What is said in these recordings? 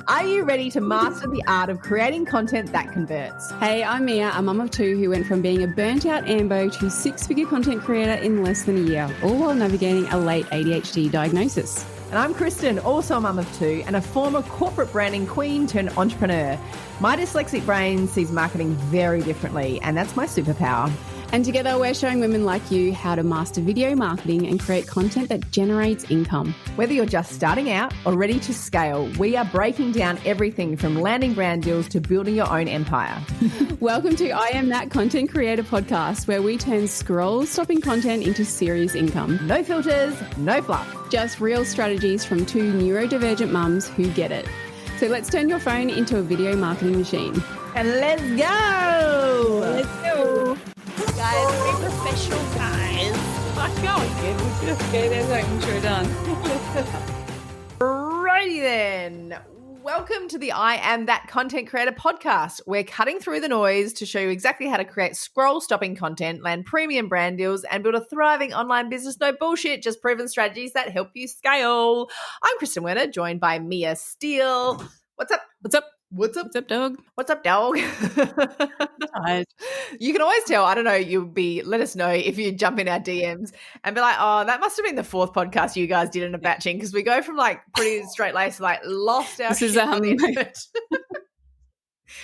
Are you ready to master the art of creating content that converts? Hey, I'm Mia, a mum of two who went from being a burnt-out AMBO to six-figure content creator in less than a year, all while navigating a late ADHD diagnosis. And I'm Kristen, also a mum of two and a former corporate branding queen turned entrepreneur. My dyslexic brain sees marketing very differently, and that's my superpower. And together we're showing women like you how to master video marketing and create content that generates income. Whether you're just starting out or ready to scale, we are breaking down everything from landing brand deals to building your own empire. Welcome to I Am That Content Creator podcast, where we turn scroll-stopping content into serious income. No filters, no fluff. Just real strategies from two neurodivergent mums who get it. So let's turn your phone into a video marketing machine. And let's go! Let's go! Guys, be professional, guys. Let's go. Okay, there's our intro done. Righty then. Welcome to the I Am That Content Creator podcast. We're cutting through the noise to show you exactly how to create scroll-stopping content, land premium brand deals, and build a thriving online business. No bullshit, just proven strategies that help you scale. I'm Kristen Werner, joined by Mia Steele. What's up? What's up? What's up? What's up, dog? What's up, dog? Tired. You can always tell, I don't know, let us know if you jump in our DMs and be like, oh, that must have been the fourth podcast you guys did in a batching, because we go from like pretty straight laced to like lost our shit on the internet.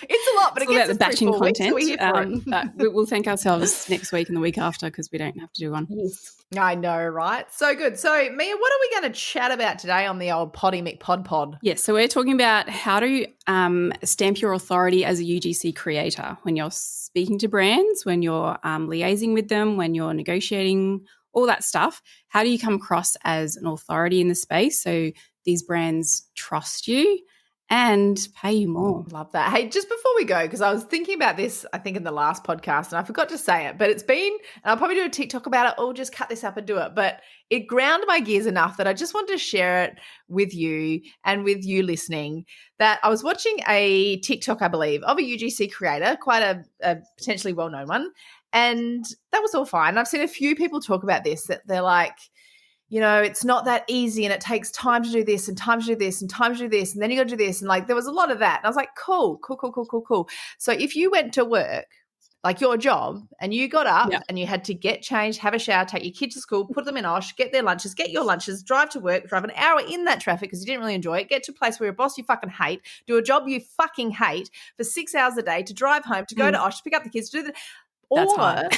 It's a lot, but it gets the batching content. But we'll thank ourselves next week and the week after because we don't have to do one. Yes. I know, right? So good. So, Mia, what are we going to chat about today on the old Poddy McPod? Yes, so we're talking about how to stamp your authority as a UGC creator when you're speaking to brands, when you're liaising with them, when you're negotiating, all that stuff. How do you come across as an authority in the space so these brands trust you and pay you more? Love that. Hey, just before we go, because I was thinking about this, I think in the last podcast, and I forgot to say it, but it's been, and I'll probably do a TikTok about it, or just cut this up and do it, but it ground my gears enough that I just wanted to share it with you and with you listening, that I was watching a TikTok, I believe, of a UGC creator, quite a potentially well-known one, and that was all fine. I've seen a few people talk about this, that they're like, you know, it's not that easy and it takes time to do this and time to do this and time to do this and then you got to do this. And like there was a lot of that. And I was like, cool. So if you went to work, like your job, and you got up and you had to get changed, have a shower, take your kids to school, put them in OSH, get their lunches, get your lunches, drive to work, drive an hour in that traffic because you didn't really enjoy it, get to a place where a boss you fucking hate, do a job you fucking hate for 6 hours a day to drive home, to go to OSH, to pick up the kids, to do the... Or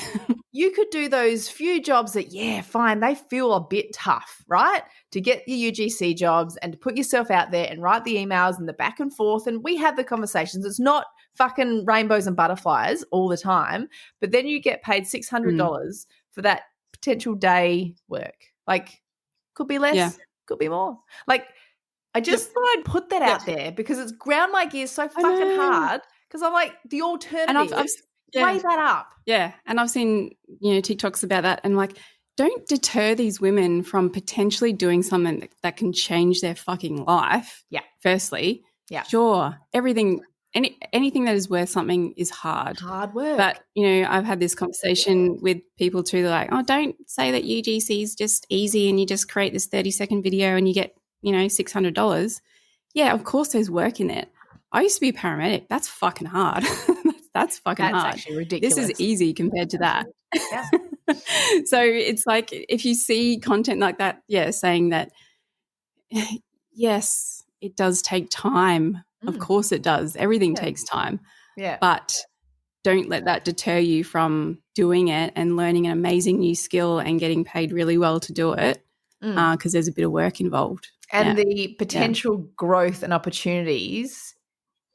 you could do those few jobs that, fine, they feel a bit tough, right? To get your UGC jobs and to put yourself out there and write the emails and the back and forth. And we have the conversations. It's not fucking rainbows and butterflies all the time. But then you get paid $600 for that potential day work. Like, could be less, could be more. Like, I just thought I'd put that out there because it's ground my gears so fucking hard, because I'm like, the alternative. And I've weigh that up. Yeah. And I've seen, TikToks about that, and like, don't deter these women from potentially doing something that can change their fucking life. Yeah. Firstly. Yeah. Sure. Anything that is worth something is hard. Hard work. But, I've had this conversation with people too. They're like, oh, don't say that UGC is just easy and you just create this 30-second video and you get, $600. Yeah, of course there's work in it. I used to be a paramedic. That's fucking hard. That's fucking hard. That's actually ridiculous. This is easy compared to that. Yeah. So it's like, if you see content like that, saying that, yes, it does take time. Of course it does. Everything takes time. Yeah. But don't let that deter you from doing it and learning an amazing new skill and getting paid really well to do it, because there's a bit of work involved. And the potential growth and opportunities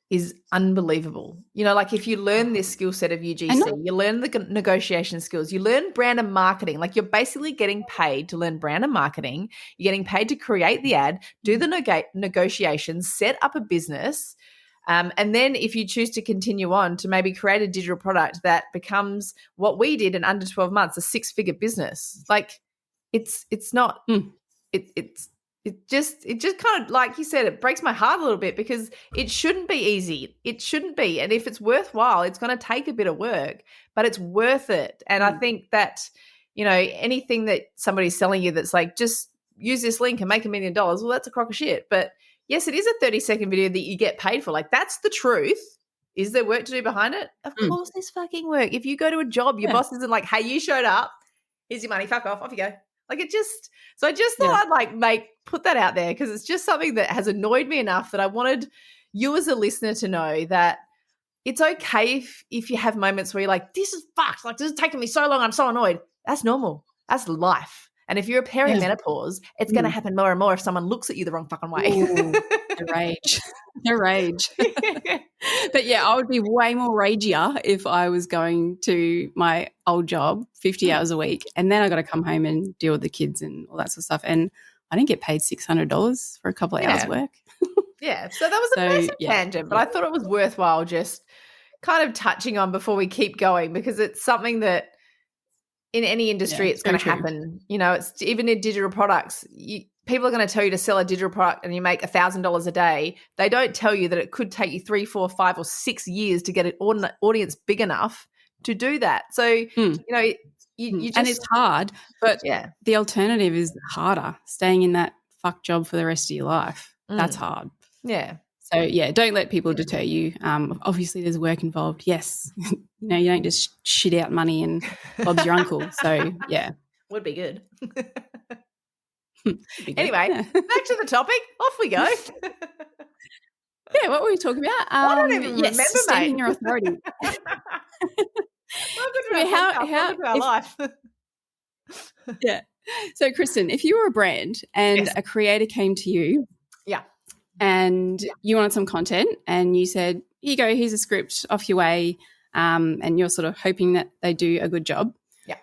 is unbelievable. Like if you learn this skill set of UGC, you learn the negotiation skills, you learn brand and marketing. Like you're basically getting paid to learn brand and marketing. You're getting paid to create the ad, do the negotiations, set up a business. And then if you choose to continue on to maybe create a digital product that becomes what we did in under 12 months, a 6-figure business. Like it's not, It just kind of, like you said, it breaks my heart a little bit because it shouldn't be easy. It shouldn't be. And if it's worthwhile, it's going to take a bit of work, but it's worth it. And I think that, anything that somebody's selling you that's like, just use this link and make $1 million. Well, that's a crock of shit. But yes, it is a 30-second video that you get paid for. Like, that's the truth. Is there work to do behind it? Of course there's fucking work. If you go to a job, your boss isn't like, hey, you showed up. Here's your money. Fuck off you go. Like, it just – so I just thought I'd like put that out there because it's just something that has annoyed me enough that I wanted you as a listener to know that it's okay if you have moments where you're like, this is fucked. Like, this is taking me so long. I'm so annoyed. That's normal. That's life. And if you're perimenopause, it's going to happen more and more if someone looks at you the wrong fucking way. Ooh, the rage. The rage. But yeah, I would be way more ragier if I was going to my old job 50 hours a week and then I got to come home and deal with the kids and all that sort of stuff. And I didn't get paid $600 for a couple of hours work. Yeah. So that was a massive tangent, but I thought it was worthwhile just kind of touching on before we keep going because it's something that in any industry it's going to happen. You know, it's even in digital products. People are going to tell you to sell a digital product and you make $1,000 a day. They don't tell you that it could take you 3, 4, 5 or 6 years to get an audience big enough to do that. So, you know, you just, and it's hard, but the alternative is harder, staying in that fuck job for the rest of your life. That's hard. Yeah. So, don't let people deter you. Obviously, there's work involved. Yes. You know, you don't just shit out money and Bob's your uncle. So, yeah. Would be good. Anyway, back to the topic. Off we go. Yeah, what were we talking about? I don't even remember, stamping your authority. Welcome to our life. Yeah. So, Kristen, if you were a brand and a creator came to you and you wanted some content and you said, here you go, here's a script, off your way, and you're sort of hoping that they do a good job. Yeah.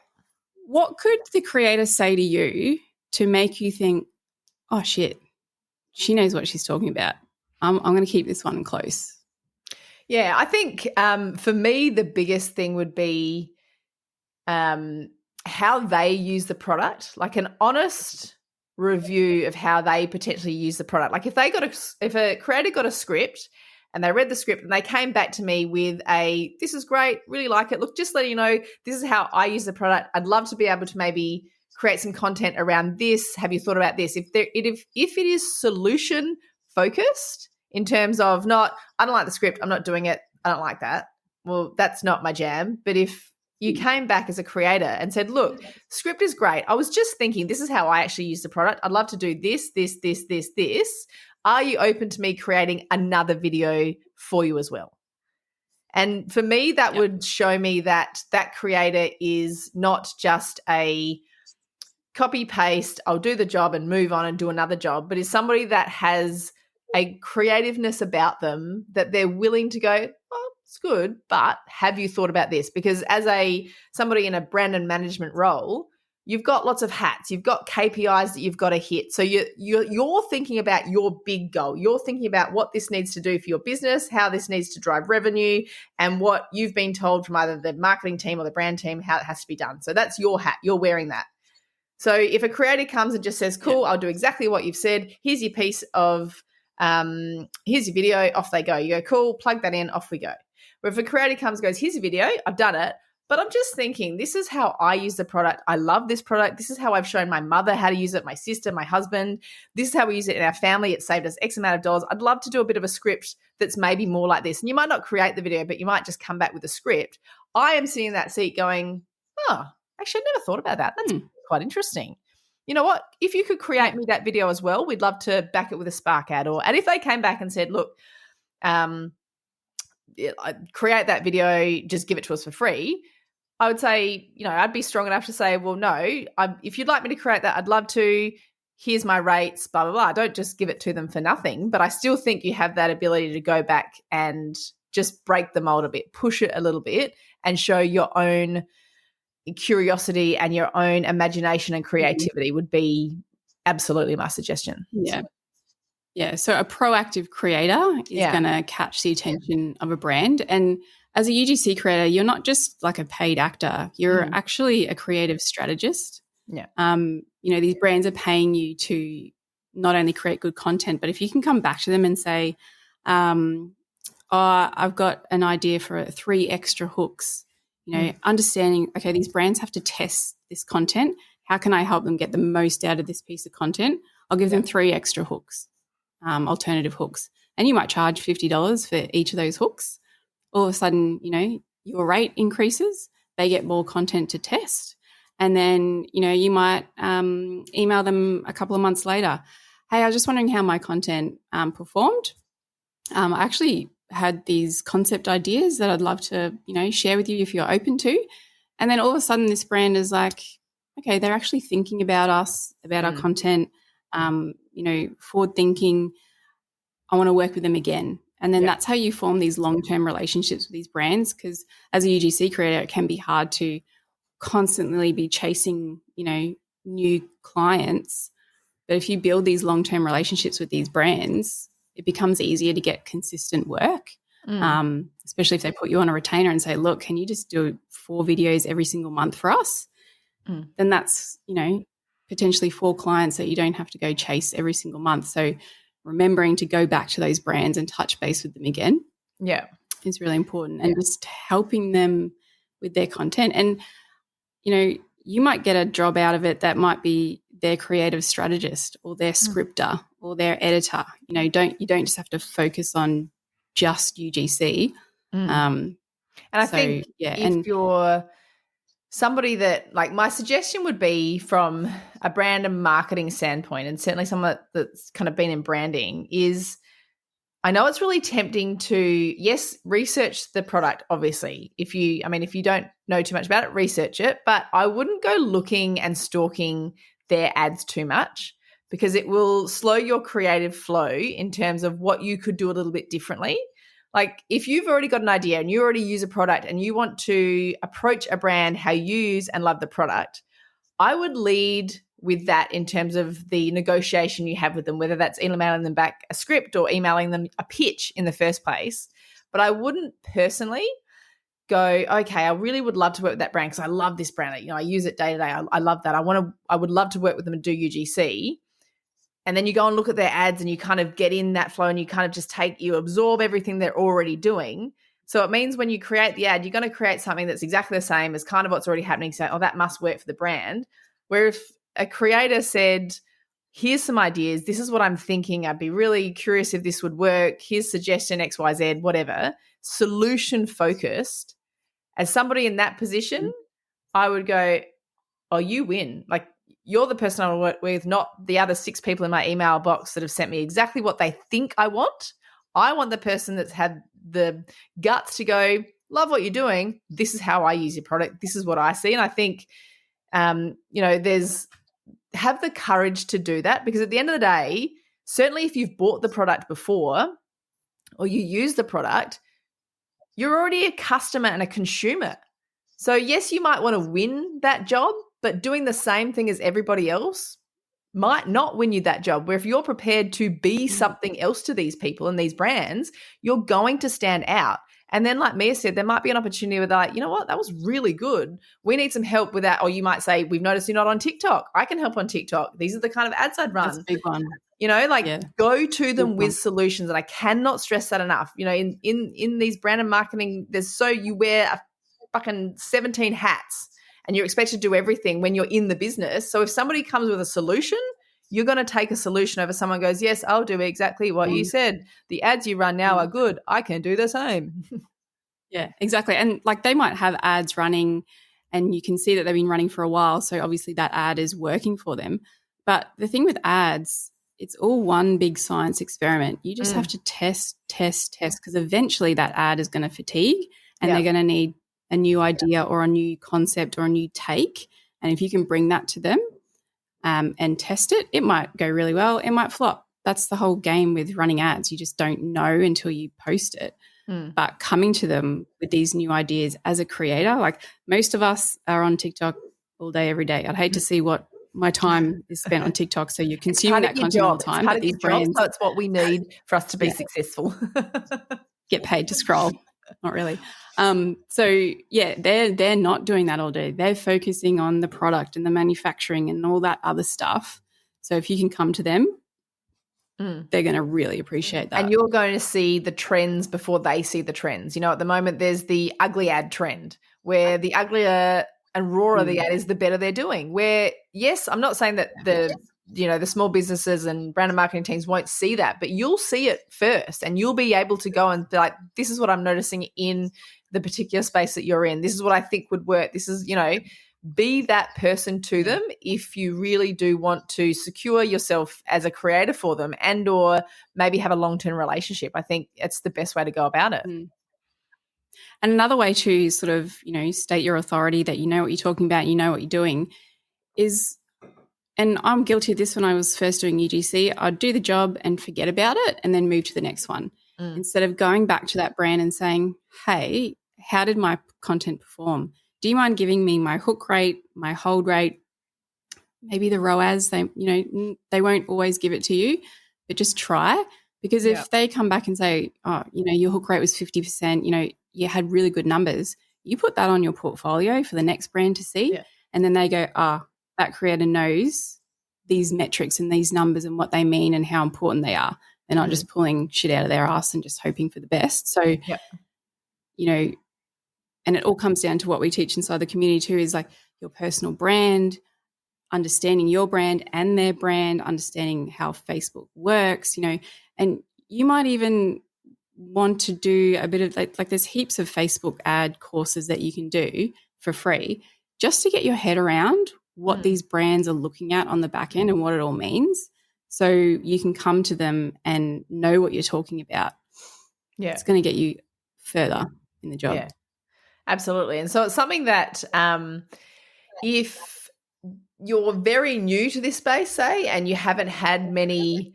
What could the creator say to you to make you think, oh, shit, she knows what she's talking about. I'm going to keep this one close. Yeah, I think for me the biggest thing would be how they use the product, like an honest review of how they potentially use the product. Like if a creator got a script and they read the script and they came back to me with this is great, really like it. Look, just letting you know, this is how I use the product. I'd love to be able to maybe create some content around this. Have you thought about this? If it is solution focused in terms of not, I don't like the script, I'm not doing it, I don't like that. Well, that's not my jam. But if you came back as a creator and said, look, script is great. I was just thinking, this is how I actually use the product. I'd love to do this. Are you open to me creating another video for you as well? And for me, that would show me that creator is not just a copy paste, I'll do the job and move on and do another job, but is somebody that has a creativeness about them that they're willing to go, oh, it's good, but have you thought about this? Because as somebody in a brand and management role, you've got lots of hats, you've got KPIs that you've got to hit. So you're thinking about your big goal. You're thinking about what this needs to do for your business, how this needs to drive revenue, and what you've been told from either the marketing team or the brand team how it has to be done. So that's your hat. You're wearing that. So if a creator comes and just says, cool, I'll do exactly what you've said. Here's your piece of, here's your video, off they go. You go, cool, plug that in, off we go. But if a creator comes and goes, here's your video, I've done it, but I'm just thinking, this is how I use the product. I love this product. This is how I've shown my mother how to use it, my sister, my husband. This is how we use it in our family. It saved us X amount of dollars. I'd love to do a bit of a script that's maybe more like this. And you might not create the video, but you might just come back with a script. I am sitting in that seat going, oh, actually, I never thought about that. That's quite interesting. You know what? If you could create me that video as well, we'd love to back it with a Spark ad. And if they came back and said, look, create that video, just give it to us for free, I would say, you know, I'd be strong enough to say, well, no, if you'd like me to create that, I'd love to. Here's my rates, blah, blah, blah. I don't just give it to them for nothing, but I still think you have that ability to go back and just break the mold a bit, push it a little bit and show your own curiosity and your own imagination and creativity would be absolutely my suggestion. Yeah. So a proactive creator is going to catch the attention of a brand. And as a UGC creator, you're not just like a paid actor. You're actually a creative strategist. Yeah. You know, these brands are paying you to not only create good content, but if you can come back to them and say, I've got an idea for 3 extra hooks, you know, understanding, okay, these brands have to test this content. how can I help them get the most out of this piece of content? I'll give them 3 extra hooks, alternative hooks. And you might charge $50 for each of those hooks. All of a sudden, your rate increases. They get more content to test. And then, you might email them a couple of months later. Hey, I was just wondering how my content performed. I actually had these concept ideas that I'd love to, share with you if you're open to. And then all of a sudden this brand is like, okay, they're actually thinking about us, about our content, forward thinking. I want to work with them again. And then that's how you form these long-term relationships with these brands, because as a UGC creator, it can be hard to constantly be chasing, new clients. But if you build these long-term relationships with these brands, it becomes easier to get consistent work, especially if they put you on a retainer and say, look, can you just do 4 videos every single month for us? Then that's, potentially 4 clients that you don't have to go chase every single month. So remembering to go back to those brands and touch base with them again is really important, and just helping them with their content. And, you might get a job out of it that might be their creative strategist or their scripter or their editor. You don't just have to focus on just UGC. And I think if you're somebody that, like, my suggestion would be from a brand and marketing standpoint, and certainly someone that's kind of been in branding, is I know it's really tempting to, yes, research the product, obviously. If you don't know too much about it, research it, but I wouldn't go looking and stalking their ads too much, because it will slow your creative flow in terms of what you could do a little bit differently. Like, if you've already got an idea and you already use a product and you want to approach a brand how you use and love the product, I would lead with that in terms of the negotiation you have with them, whether that's emailing them back a script or emailing them a pitch in the first place. But I wouldn't personally go, okay, I really would love to work with that brand because I love this brand. I use it day to day. I love that. I would love to work with them and do UGC. And then you go and look at their ads and you kind of get in that flow and you kind of just you absorb everything they're already doing. So it means when you create the ad, you're going to create something that's exactly the same as kind of what's already happening. So, that must work for the brand. Where if a creator said, here's some ideas, this is what I'm thinking, I'd be really curious if this would work, here's suggestion X, Y, Z, whatever, solution focused, as somebody in that position, I would go, oh, you win. Like, you're the person I want to work with, not the other 6 people in my email box that have sent me exactly what they think I want. I want the person that's had the guts to go, love what you're doing. This is how I use your product. This is what I see. And I think, have the courage to do that, because at the end of the day, certainly if you've bought the product before or you use the product, you're already a customer and a consumer. So yes, you might want to win that job, but doing the same thing as everybody else might not win you that job. Where if you're prepared to be something else to these people and these brands, you're going to stand out. And then, like Mia said, there might be an opportunity where they're like, you know what, that was really good. We need some help with that. Or you might say, we've noticed you're not on TikTok. I can help on TikTok. These are the kind of ads I'd run. That's a big one. Go to them with solutions. And I cannot stress that enough. In these brand and marketing, you wear a fucking 17 hats and you're expected to do everything when you're in the business. So if somebody comes with a solution, you're going to take a solution over someone goes, yes, I'll do exactly what you said. The ads you run now are good. I can do the same. Yeah, exactly. And like, they might have ads running and you can see that they've been running for a while. So obviously that ad is working for them. But the thing with ads, it's all one big science experiment. You just have to test, because eventually that ad is going to fatigue and they're going to need a new idea or a new concept or a new take. And if you can bring that to them, and test it, it might go really well, it might flop. That's the whole game with running ads. You just don't know until you post it. But coming to them with these new ideas as a creator, like most of us are on TikTok all day, every day. I'd hate to see what my time is spent on TikTok. So you're consuming that content all the time. It's part of your job, so it's what we need for us to be successful. Get paid to scroll. Not really. They're not doing that all day. They're focusing on the product and the manufacturing and all that other stuff. So if you can come to them, they're going to really appreciate that. And you're going to see the trends before they see the trends. At the moment there's the ugly ad trend where the uglier and rawer the ad is, the better they're doing. Where, yes, I'm not saying that the small businesses and brand and marketing teams won't see that, but you'll see it first and you'll be able to go and be like, this is what I'm noticing in the particular space that you're in. This is what I think would work. This is, be that person to them if you really do want to secure yourself as a creator for them and or maybe have a long-term relationship. I think it's the best way to go about it. And another way to sort of, state your authority that you know what you're talking about, you know what you're doing is, and I'm guilty of this when I was first doing UGC, I'd do the job and forget about it and then move to the next one. Instead of going back to that brand and saying, hey, how did my content perform? Do you mind giving me my hook rate, my hold rate, maybe the ROAS? They won't always give it to you, but just try. Because if they come back and say, oh, your hook rate was 50%, you had really good numbers, you put that on your portfolio for the next brand to see. Yeah. And then they go, that creator knows these metrics and these numbers and what they mean and how important they are. They're not just pulling shit out of their ass and just hoping for the best. So, and it all comes down to what we teach inside the community too, is like your personal brand, understanding your brand and their brand, understanding how Facebook works, and you might even want to do a bit of like there's heaps of Facebook ad courses that you can do for free just to get your head around what these brands are looking at on the back end and what it all means. So you can come to them and know what you're talking about. Yeah. It's going to get you further in the job. Yeah, absolutely. And so it's something that if you're very new to this space, say, and you haven't had many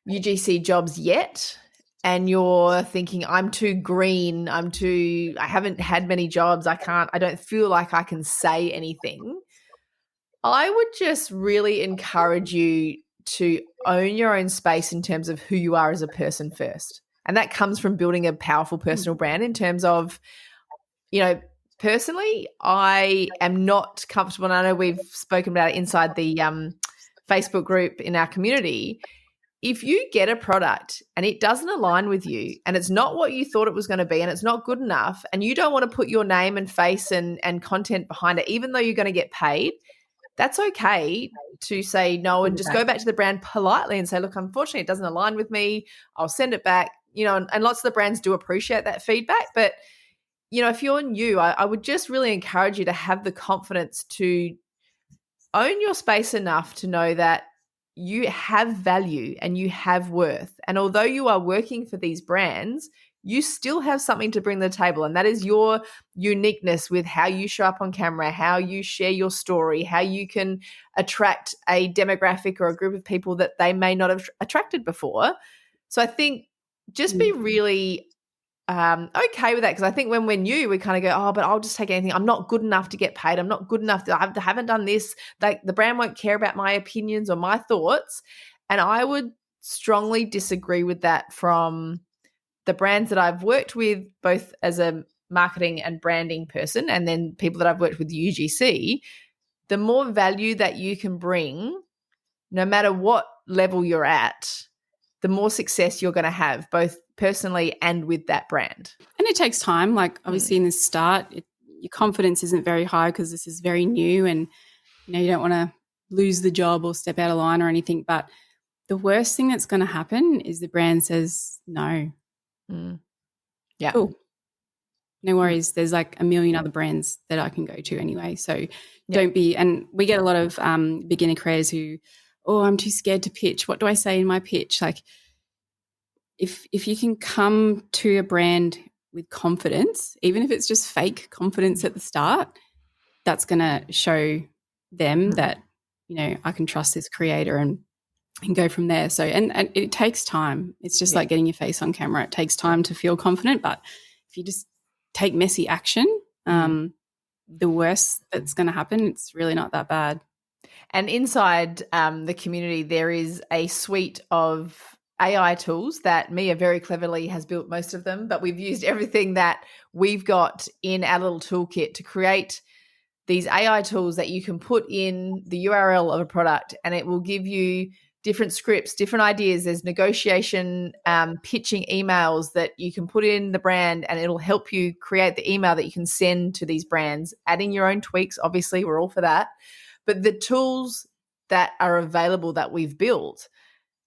UGC jobs yet, and you're thinking, I'm too green, I haven't had many jobs, I don't feel like I can say anything, I would just really encourage you to own your own space in terms of who you are as a person first. And that comes from building a powerful personal brand in terms of, personally, I am not comfortable, and I know we've spoken about it inside the Facebook group in our community. If you get a product and it doesn't align with you and it's not what you thought it was going to be and it's not good enough and you don't want to put your name and face and content behind it, even though you're going to get paid, that's okay to say no and just go back to the brand politely and say, look, unfortunately, it doesn't align with me. I'll send it back, and lots of the brands do appreciate that feedback. But, if you're new, I would just really encourage you to have the confidence to own your space enough to know that you have value and you have worth. And although you are working for these brands, you still have something to bring to the table. And that is your uniqueness with how you show up on camera, how you share your story, how you can attract a demographic or a group of people that they may not have attracted before. So I think just be really okay with that, because I think when we're new, we kind of go, but I'll just take anything. I'm not good enough to get paid. I'm not good enough. I haven't done this. Like, the brand won't care about my opinions or my thoughts. And I would strongly disagree with that from the brands that I've worked with, both as a marketing and branding person, and then people that I've worked with UGC. The more value that you can bring, no matter what level you're at, the more success you're going to have, both personally and with that brand. And it takes time. Like, obviously in the start, your confidence isn't very high because this is very new, and you don't want to lose the job or step out of line or anything. But the worst thing that's going to happen is the brand says no. Yeah. Cool. No worries. There's like a million other brands that I can go to anyway. So don't be, and we get a lot of beginner creators who, I'm too scared to pitch. What do I say in my pitch? Like, if you can come to a brand with confidence, even if it's just fake confidence at the start, that's going to show them that, I can trust this creator and go from there. So, and it takes time. It's just like getting your face on camera. It takes time to feel confident, but if you just take messy action, the worst that's going to happen, it's really not that bad. And inside the community, there is a suite of AI tools that Mia very cleverly has built most of them, but we've used everything that we've got in our little toolkit to create these AI tools that you can put in the URL of a product, and it will give you different scripts, different ideas. There's negotiation, pitching emails that you can put in the brand, and it'll help you create the email that you can send to these brands, adding your own tweaks. Obviously, we're all for that. But the tools that are available that we've built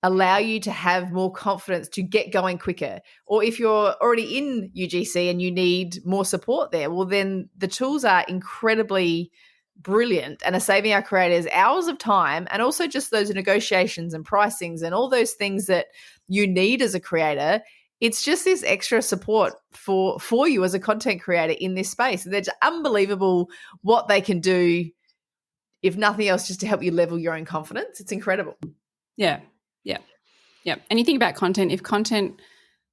allow you to have more confidence to get going quicker. Or if you're already in UGC and you need more support there, well, then the tools are incredibly brilliant and are saving our creators hours of time, and also just those negotiations and pricings and all those things that you need as a creator. It's just this extra support for you as a content creator in this space. And it's unbelievable what they can do, if nothing else, just to help you level your own confidence. It's incredible. Yeah. And you think about content, if content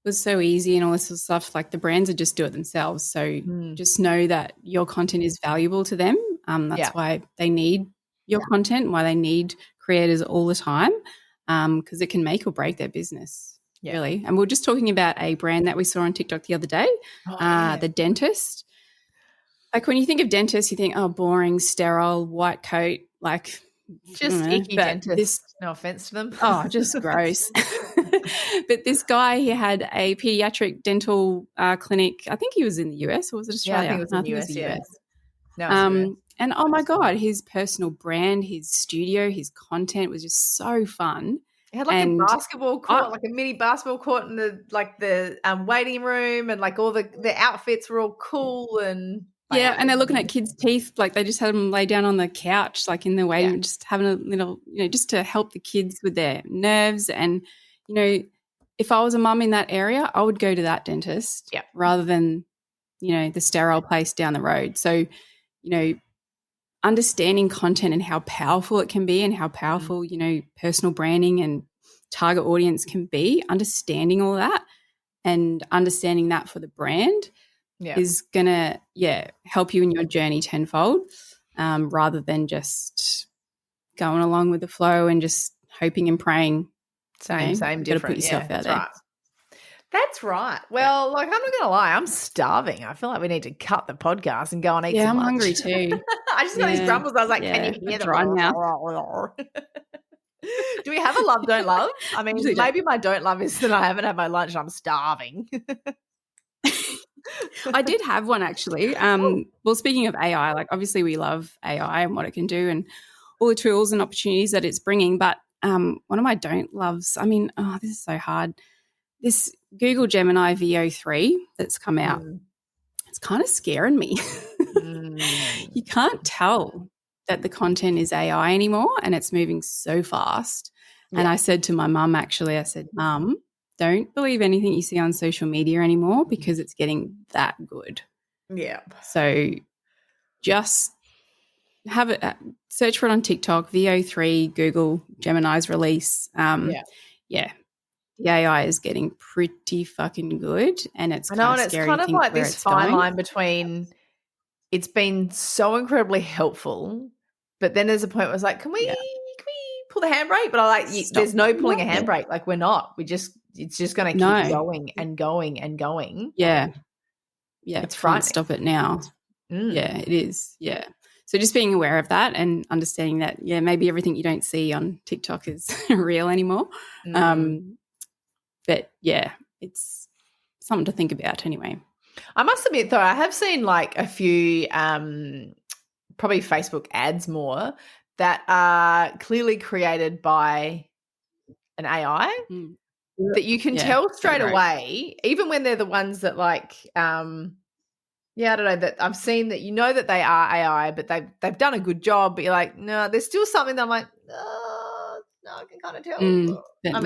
was so easy and all this sort of stuff, like the brands would just do it themselves. So just know that your content is valuable to them. That's why they need your content, why they need creators all the time, because it can make or break their business, really. And we are just talking about a brand that we saw on TikTok the other day, the dentist. Like when you think of dentist, you think, oh, boring, sterile, white coat, like just icky dentist. No offense to them. Oh, just gross. But this guy, he had a pediatric dental clinic. I think he was in the US, or was it Australia? Yeah, I think it was in the US. No, and oh my God, his personal brand, his studio, his content was just so fun. It had like a basketball court, like a mini basketball court in the waiting room, and like all the outfits were all cool and and they're looking at kids' teeth, like they just had them lay down on the couch, like in the waiting room, just having a little, just to help the kids with their nerves. And if I was a mum in that area, I would go to that dentist rather than the sterile place down the road. So understanding content and how powerful it can be, and how powerful personal branding and target audience can be, understanding all that and understanding that for the brand is going to, help you in your journey tenfold, rather than just going along with the flow and just hoping and praying. Same, different. Got to put yourself out there. Right. That's right. Well, like, I'm not going to lie, I'm starving. I feel like we need to cut the podcast and go and eat some lunch. I'm hungry too. I just got these grumbles. I was like, can you hear them? Dry mouth. Do we have a love, don't love? I mean, maybe my don't love is that I haven't had my lunch and I'm starving. I did have one actually. Well, speaking of AI, like obviously we love AI and what it can do and all the tools and opportunities that it's bringing. But one of my don't loves, I mean, this is so hard. This Google Gemini VO3 that's come out, it's kind of scaring me. You can't tell that the content is AI anymore, and it's moving so fast. Yeah. And I said to my mum, actually, I said, Mum, don't believe anything you see on social media anymore because it's getting that good. Yeah. So just have it, search for it on TikTok, VO3, Google Gemini's release. The AI is getting pretty fucking good, and it's kind of scary. It's kind of like this fine line between it's been so incredibly helpful, but then there's a point where it's like, can we pull the handbrake? But I like, there's no pulling a handbrake. Like we're not. It's just going to keep going and going and going. Yeah. It's frightening. Can't stop it now. Yeah, it is. Yeah. So just being aware of that and understanding that, maybe everything you don't see on TikTok is real anymore. But it's something to think about anyway. I must admit though, I have seen like a few probably Facebook ads more that are clearly created by an AI that you can tell straight away, even when they're the ones that like I don't know, that I've seen that that they are AI, but they've done a good job, but you're like, no, there's still something that I'm like, no, I can kind of tell. But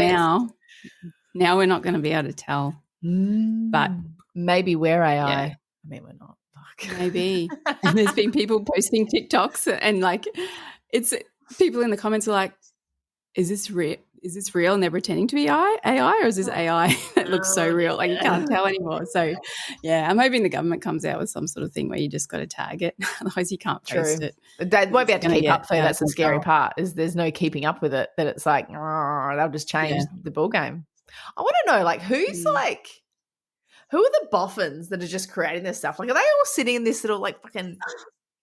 now we're not going to be able to tell. But maybe we're AI. I mean, we're not. Fuck. Maybe. And there's been people posting TikToks and like it's people in the comments are like, is this real? Is this real? And they're pretending to be AI, or is this AI that looks so real? Like you can't tell anymore. So, I'm hoping the government comes out with some sort of thing where you just got to tag it. Otherwise you can't post it. They won't be able to keep up, though. That's the scary part is there's no keeping up with it, that it's like, they'll just change the ball game. I want to know, like, who's like, who are the boffins that are just creating this stuff? Like, are they all sitting in this little, like, fucking,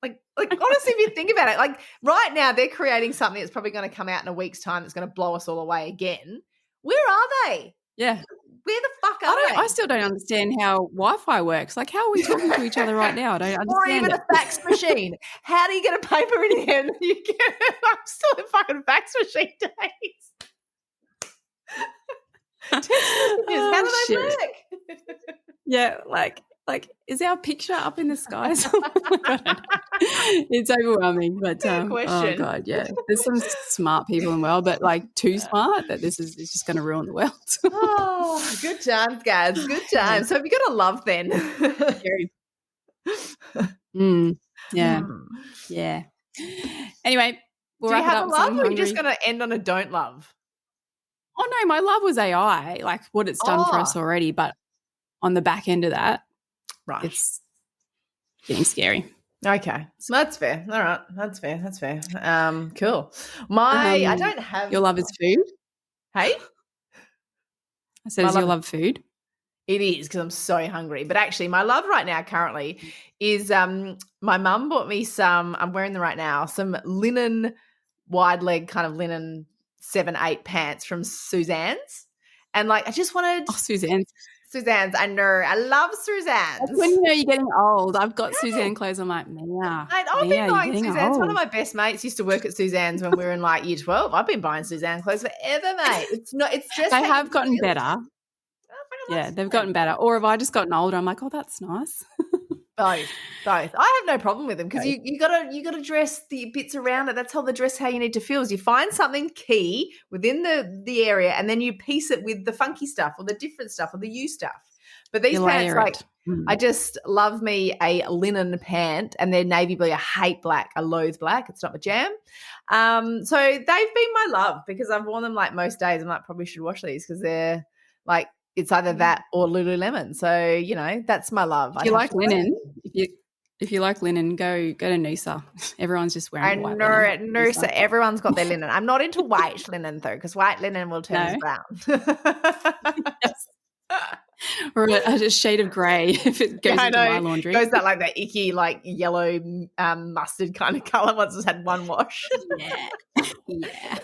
Like honestly, if you think about it, like right now they're creating something that's probably going to come out in a week's time that's going to blow us all away again. Where are they? Yeah. Where the fuck are they? I still don't understand how Wi-Fi works. Like, how are we talking to each other right now? I don't understand. Or even a fax machine. How do you get a paper in here and you get it? I'm still in fucking fax machine days. Text messages, how do they work? Yeah, like is our picture up in the skies? It's overwhelming, but oh god, yeah. There's some smart people in the world, but like too smart that it's just going to ruin the world. Oh, good times, guys. Good times. So have you got a love then? Yeah. Yeah. Anyway, we'll do you wrap it have up. a love, or are you just going to end on a don't love? Oh no, my love was AI, like what it's done for us already, but on the back end of that, right, it's getting scary. Okay, so that's fair. All right, that's fair. Cool. I don't have your love is food. Hey, I says you love food. It is, because I'm so hungry. But actually, my love right now currently is my mum bought me some. I'm wearing them right now. Some linen, wide leg kind of linen 7/8 pants from Suzanne's, and like I just wanted Suzanne's. I know. I love Suzanne's. That's when you know you're getting old. I've got Suzanne clothes. I'm like, Mia. I've been buying Suzanne's. One of my best mates used to work at Suzanne's when we were in like year 12. I've been buying Suzanne clothes forever, mate. It's just they have gotten better. Yeah, they've gotten better. Or have I just gotten older? I'm like, oh, that's nice. Both. I have no problem with them because you gotta dress the bits around it. That's how you need to feel. Is you find something key within the area and then you piece it with the funky stuff or the different stuff or the you stuff. But these pants, I just love me a linen pant, and they're navy blue. I hate black. I loathe black. It's not my jam. So they've been my love because I've worn them like most days. I'm like, probably should wash these because they're like. It's either that or Lululemon. So, you know, that's my love. If you like linen, if you like linen, go to Noosa. Everyone's just wearing white linen. At Noosa, everyone's got their linen. I'm not into white linen though, because white linen will turn brown. Yes. Or a shade of grey if it goes into my laundry. It goes that like that icky like yellow mustard kind of colour once it's had one wash. Yeah.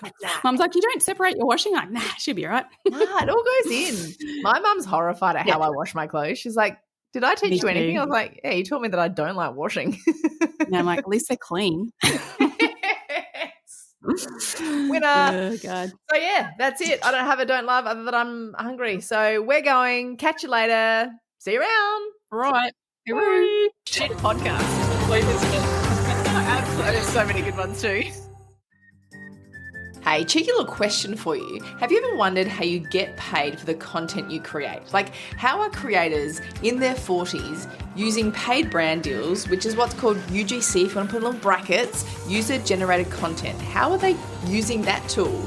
Mum's like, you don't separate your washing? I'm like, nah, she'll be all right. Nah, it all goes in. My mum's horrified at how I wash my clothes. She's like, did I teach you anything? I was like, yeah, you taught me that I don't like washing. And I'm like, at least they're clean. Winner. Oh, God. So, yeah, that's it. I don't have a don't love other than I'm hungry. So we're going. Catch you later. See you around. Right. Shit podcast. There's so many good ones too. Hey, cheeky little question for you. Have you ever wondered how you get paid for the content you create? Like, how are creators in their 40s using paid brand deals, which is what's called UGC, if you want to put in little brackets, user-generated content? How are they using that tool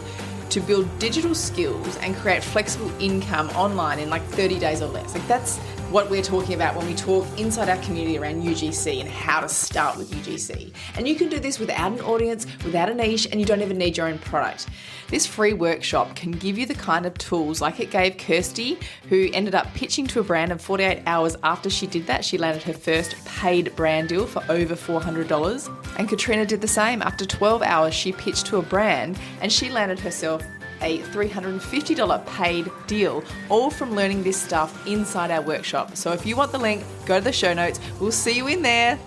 to build digital skills and create flexible income online in like 30 days or less? Like, that's what we're talking about when we talk inside our community around UGC and how to start with UGC. And you can do this without an audience, without a niche, and you don't even need your own product. This free workshop can give you the kind of tools like it gave Kirsty, who ended up pitching to a brand, and 48 hours after she did that, she landed her first paid brand deal for over $400. And Katrina did the same. After 12 hours, she pitched to a brand and she landed herself a $350 paid deal, all from learning this stuff inside our workshop. So if you want the link, go to the show notes. We'll see you in there.